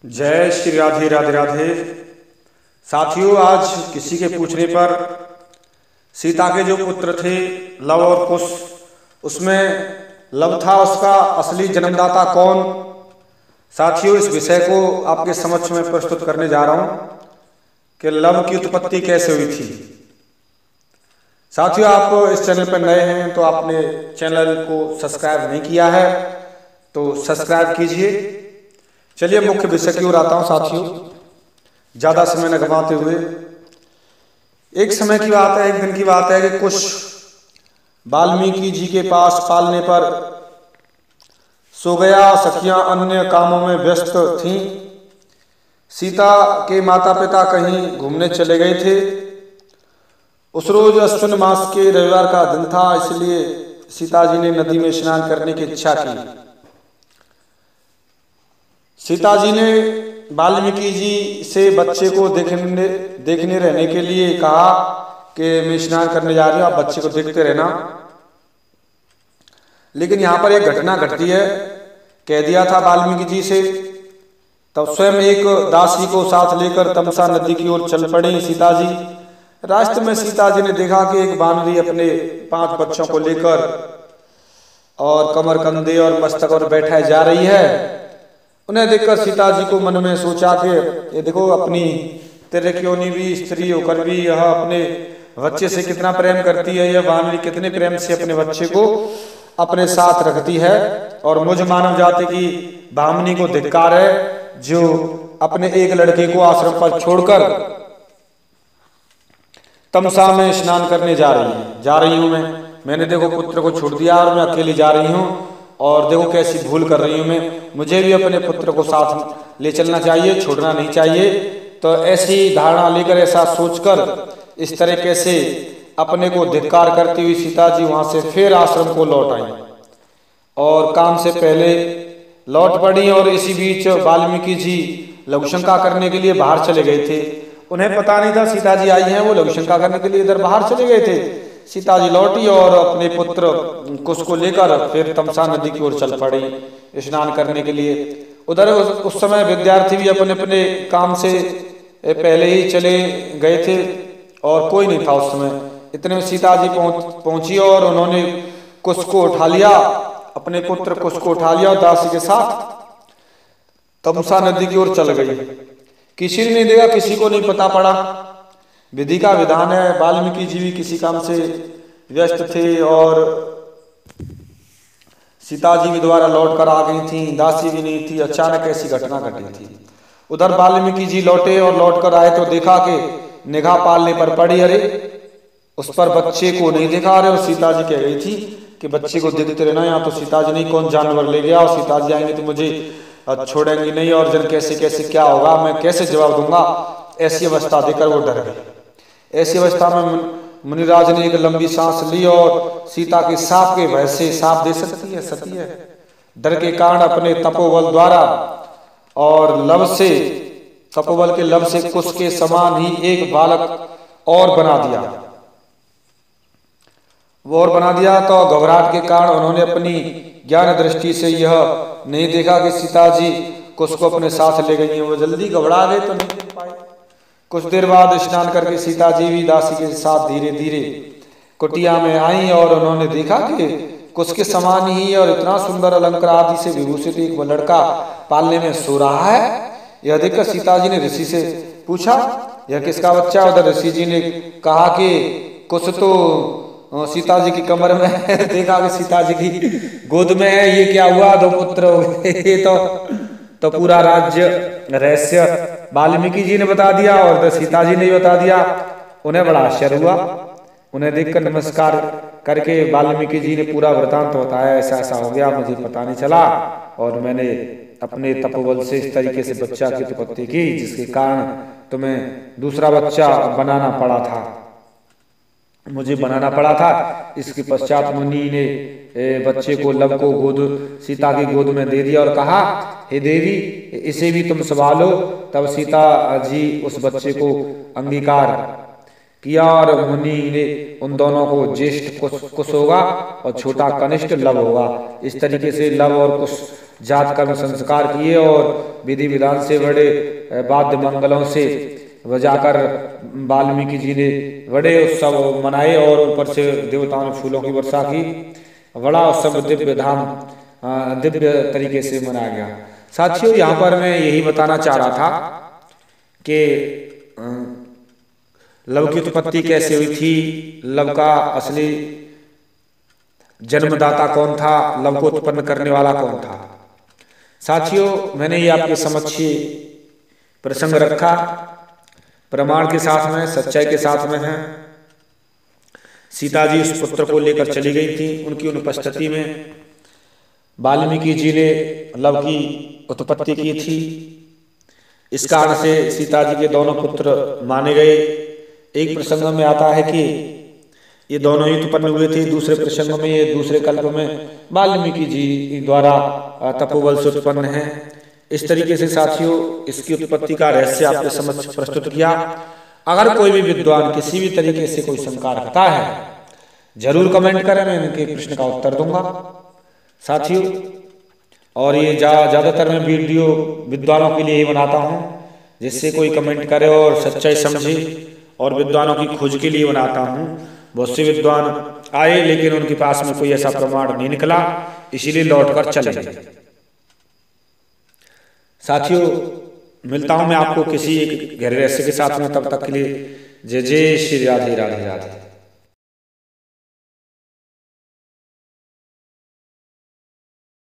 जय श्री राधे राधे राधे। साथियों, आज किसी के पूछने पर सीता के जो पुत्र थे लव और कुश, उसमें लव था उसका असली जन्मदाता कौन। साथियों, इस विषय को आपके समक्ष में प्रस्तुत करने जा रहा हूं कि लव की उत्पत्ति कैसे हुई थी। साथियों, आप इस चैनल पर नए हैं तो आपने चैनल को सब्सक्राइब नहीं किया है तो सब्सक्राइब कीजिए। चलिए मुख्य विषय की ओर आता हूं। साथियों, ज्यादा समय न गंवाते हुए, एक समय की बात है, एक दिन की बात है कि कुछ वाल्मीकि जी के पास पालने पर सो गया। सखियां अन्य कामों में व्यस्त थीं। सीता के माता पिता कहीं घूमने चले गए थे। उस रोज अश्विन मास के रविवार का दिन था, इसलिए सीता जी ने नदी में स्नान करने की इच्छा की। सीता जी ने वाल्मीकि जी से बच्चे को देखने रहने के लिए कहा कि मैं स्नान करने जा रही हूं, आप बच्चे को देखते रहना। लेकिन यहां पर एक घटना घटती है। कह दिया था वाल्मीकि जी से, तब स्वयं एक दासी को साथ लेकर तमसा नदी की ओर चल पड़ी सीता जी। रास्ते में सीता जी ने देखा कि एक बानरी अपने 5 बच्चों को लेकर और कमर कंधे और मस्तक पर बैठाए जा रही है। उन्हें देखकर सीता जी को मन में सोचा कि ये देखो, अपनी तिरक्योनी भी स्त्री होकर भी यह अपने बच्चे से कितना प्रेम करती है। यह बानरी कितने प्रेम से अपने बच्चे को अपने साथ रखती है। और मुझ मानव जाति की भामनी को धिक्कार है जो अपने एक लड़के को आश्रम पर छोड़कर तमसा में स्नान करने जा रही हूं। मैंने देखो पुत्र को छोड़ दिया और मैं अकेली जा रही हूं, और देखो कैसी भूल कर रही हूं मैं। मुझे भी अपने पुत्र को साथ ले चलना चाहिए, छोड़ना नहीं चाहिए। तो ऐसी धारणा लेकर, ऐसा सोचकर, इस तरीके से अपने को धिक्कार करती हुई सीता जी वहां से फिर आश्रम को लौट आई और काम से पहले लौट पड़ी। और इसी बीच वाल्मीकि जी लघुशंका करने के लिए बाहर चले गए थे। उन्हें पता नहीं था सीता जी आई हैं, वो लघुशंका करने के लिए इधर बाहर चले गए थे। सीता जी लौटी और अपने पुत्र कुश को लेकर फिर तमसा नदी की ओर चल पड़ी स्नान करने के लिए। उधर उस समय विद्यार्थी भी अपने अपने काम से पहले ही चले गए थे और कोई नहीं था उस समय। इतने में सीता जी पहुंची और उन्होंने कुश को उठा लिया, अपने पुत्र कुश को उठा लिया और दासी के साथ तमसा नदी की ओर चल गई। किसी ने नहीं देखा, किसी को नहीं पता पड़ा। विधि का विधान है। वाल्मीकि जी भी किसी काम से व्यस्त थे और सीता जी भी द्वारा लौटकर आ गई थी, दासी भी नहीं थी। अचानक ऐसी घटना घटी थी। उधर वाल्मीकि जी लौटे और लौटकर आए तो देखा कि निगाह पालने पर पड़ी, अरे उस पर बच्चे को नहीं देखा। अरे और सीता जी कह गई थी कि बच्चे को देखते रहना, यहाँ तो सीता जी नहीं, कौन जानवर ले गया, और सीता जी आएंगे तो मुझे छोड़ेंगी नहीं, और जन कैसे कैसे क्या होगा, मैं कैसे जवाब दूंगा। ऐसी अवस्था देखकर वो डर गए। ऐसी अवस्था में मुनिराज ने एक लंबी सांस ली और सीता के साप के भय से, साप दे सकती है, सती है, डर के कारण अपने तपोबल द्वारा और लव से, तपोबल के लव से कुश के समान ही एक बालक और बना दिया। वो और बना दिया तो घबराहट के कारण उन्होंने अपनी ज्ञान दृष्टि से यह नहीं देखा कि सीता जी कुश को अपने साथ ले गई हैं। वो जल्दी घबरा गए तो नहीं देख पाए। कुछ देर बाद स्नान करके सीता जी भी दासी के साथ धीरे धीरे कुटिया में आई और उन्होंने देखा कि कुश के समान ही और इतना सुंदर अलंकार आदि से विभूषित एक लड़का पालने में सो रहा है। यह देखकर सीता जी ने ऋषि से पूछा, यह किसका बच्चा। उधर ऋषि जी ने कहा कि कुश तो सीता जी की कमर में है। देखा कि सीता जी की गोद में है। ये क्या हुआ, 2 पुत्र हो गए। तो पूरा राज्य रहस्य वाल्मीकि जी ने बता दिया और सीता जी ने भी बता दिया। उन्हें बड़ा आश्चर्य हुआ। उन्हें देखकर नमस्कार करके वाल्मीकि जी ने पूरा वृतांत बताया, ऐसा ऐसा हो गया, मुझे पता नहीं चला और मैंने अपने तपोबल से इस तरीके से बच्चा की उत्पत्ति की, जिसके कारण तुम्हें दूसरा बच्चा बनाना पड़ा था, मुझे बनाना पड़ा था। इसके पश्चात मुनि ने बच्चे को लव को गोद सीता की गोद में दे दिया और कहा, हे देवी, इसे भी तुम संभालो। तब सीता जी उस बच्चे को अंगीकार किया और मुनि ने उन दोनों को ज्येष्ठ कुश होगा और छोटा कनिष्ठ लव होगा। इस तरीके से लव और कुश जात कर्म संस्कार किए और विधि विधान से बड़े वाद्य मंगलों से बजाकर वाल्मीकि जी ने बड़े उत्सव मनाए और ऊपर से देवताओं ने फूलों की वर्षा की। बड़ा उत्सव दिव्य धाम दिव्य तरीके से मनाया गया। साथियों, यहाँ पर मैं यही बताना चाह रहा था कि लव की उत्पत्ति कैसे हुई थी, लव का असली जन्मदाता कौन था, लव को उत्पन्न करने वाला कौन था। साथियों, मैंने ये आपके समक्ष प्रसंग रखा, प्रमाण के साथ में, सच्चाई के साथ में है। सीता जी उस पुत्र को लेकर चली गई थी, उनकी अनुपस्थिति में वाल्मीकि जी ने लव की उत्पत्ति की थी। इस कारण से सीता जी के दोनों पुत्र माने गए। एक प्रसंग में आता है कि ये दोनों ही उत्पन्न हुए थे, दूसरे प्रसंग में, ये दूसरे कल्प में वाल्मीकि जी द्वारा तपोबल से उत्पन्न है। इस तरीके से साथियों, इसकी उत्पत्ति का रहस्य आपके समक्ष प्रस्तुत किया। अगर कोई भी विद्वान किसी भी तरीके से कोई शंका रखता है, जरूर कमेंट करें, मैं इनके प्रश्न का उत्तर दूंगा साथियों। और ये ज्यादातर मैं वीडियो विद्वानों के लिए ही बनाता हूँ, जिससे कोई कमेंट करे और सच्चाई समझे, और विद्वानों की खोज के लिए बनाता हूँ। बहुत से विद्वान आए लेकिन उनके पास में कोई ऐसा प्रमाण नहीं निकला, इसीलिए लौटकर चले गए। साथियों, मिलता हूं मैं आपको किसी एक गहरे रहस्य के साथ में, तब तक के लिए जय जय श्री राधे राधे राधे।